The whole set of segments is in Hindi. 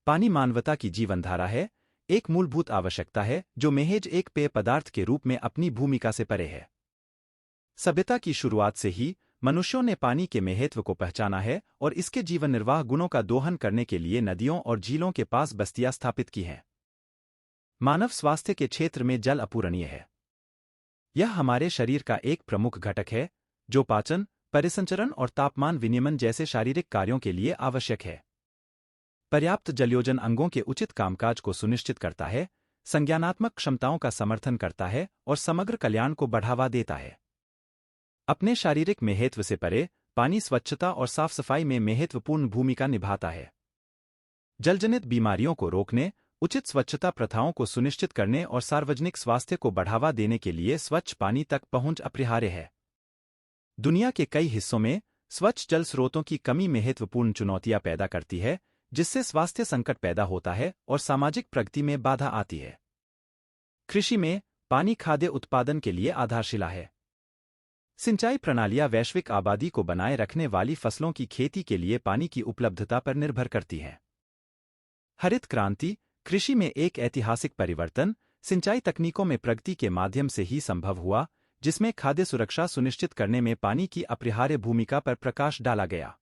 पानी मानवता की जीवनधारा है, एक मूलभूत आवश्यकता है जो महज एक पेय पदार्थ के रूप में अपनी भूमिका से परे है। सभ्यता की शुरुआत से ही मनुष्यों ने पानी के महत्व को पहचाना है और इसके जीवन निर्वाह गुणों का दोहन करने के लिए नदियों और झीलों के पास बस्तियां स्थापित की हैं। मानव स्वास्थ्य के क्षेत्र में जल अपूरणीय है। यह हमारे शरीर का एक प्रमुख घटक है जो पाचन, परिसंचरण और तापमान विनियमन जैसे शारीरिक कार्यों के लिए आवश्यक है। पर्याप्त जलयोजन अंगों के उचित कामकाज को सुनिश्चित करता है, संज्ञानात्मक क्षमताओं का समर्थन करता है और समग्र कल्याण को बढ़ावा देता है। अपने शारीरिक महत्व से परे, पानी स्वच्छता और साफ सफाई में महत्वपूर्ण भूमिका निभाता है। जलजनित बीमारियों को रोकने, उचित स्वच्छता प्रथाओं को सुनिश्चित करने और सार्वजनिक स्वास्थ्य को बढ़ावा देने के लिए स्वच्छ पानी तक पहुंच अपरिहार्य है। दुनिया के कई हिस्सों में स्वच्छ जल स्रोतों की कमी महत्वपूर्ण चुनौतियां पैदा करती है, जिससे स्वास्थ्य संकट पैदा होता है और सामाजिक प्रगति में बाधा आती है। कृषि में पानी खाद्य उत्पादन के लिए आधारशिला है। सिंचाई प्रणालियां वैश्विक आबादी को बनाए रखने वाली फसलों की खेती के लिए पानी की उपलब्धता पर निर्भर करती हैं। हरित क्रांति, कृषि में एक ऐतिहासिक परिवर्तन, सिंचाई तकनीकों में प्रगति के माध्यम से ही संभव हुआ, जिसमें खाद्य सुरक्षा सुनिश्चित करने में पानी की अपरिहार्य भूमिका पर प्रकाश डाला गया।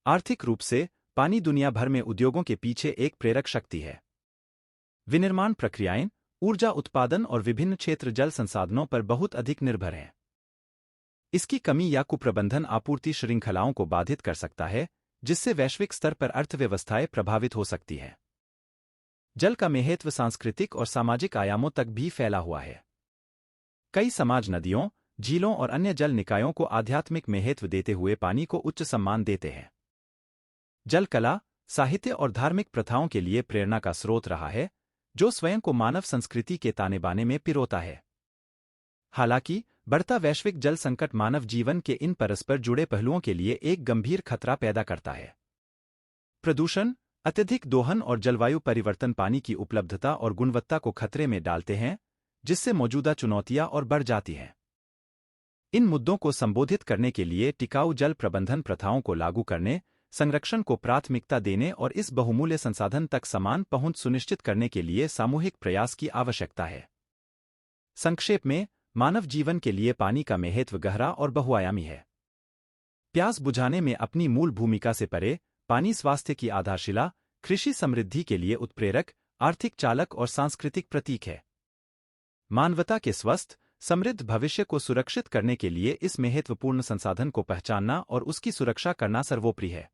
आर्थिक रूप से, पानी दुनिया भर में उद्योगों के पीछे एक प्रेरक शक्ति है। विनिर्माण प्रक्रियाएं, ऊर्जा उत्पादन और विभिन्न क्षेत्र जल संसाधनों पर बहुत अधिक निर्भर हैं। इसकी कमी या कुप्रबंधन आपूर्ति श्रृंखलाओं को बाधित कर सकता है, जिससे वैश्विक स्तर पर अर्थव्यवस्थाएं प्रभावित हो सकती हैं। जल का महत्व सांस्कृतिक और सामाजिक आयामों तक भी फैला हुआ है। कई समाज नदियों, झीलों और अन्य जल निकायों को आध्यात्मिक महत्व देते हुए पानी को उच्च सम्मान देते हैं। जल कला, साहित्य और धार्मिक प्रथाओं के लिए प्रेरणा का स्रोत रहा है, जो स्वयं को मानव संस्कृति के ताने-बाने में पिरोता है। हालांकि, बढ़ता वैश्विक जल संकट मानव जीवन के इन परस्पर जुड़े पहलुओं के लिए एक गंभीर खतरा पैदा करता है। प्रदूषण, अत्यधिक दोहन और जलवायु परिवर्तन पानी की उपलब्धता और गुणवत्ता को खतरे में डालते हैं, जिससे मौजूदा चुनौतियां और बढ़ जाती हैं। इन मुद्दों को संबोधित करने के लिए टिकाऊ जल प्रबंधन प्रथाओं को लागू करने, संरक्षण को प्राथमिकता देने और इस बहुमूल्य संसाधन तक समान पहुंच सुनिश्चित करने के लिए सामूहिक प्रयास की आवश्यकता है। संक्षेप में, मानव जीवन के लिए पानी का महत्व गहरा और बहुआयामी है। प्यास बुझाने में अपनी मूल भूमिका से परे, पानी स्वास्थ्य की आधारशिला, कृषि समृद्धि के लिए उत्प्रेरक, आर्थिक चालक और सांस्कृतिक प्रतीक है। मानवता के स्वस्थ, समृद्ध भविष्य को सुरक्षित करने के लिए इस महत्वपूर्ण संसाधन को पहचानना और उसकी सुरक्षा करना सर्वोपरि है।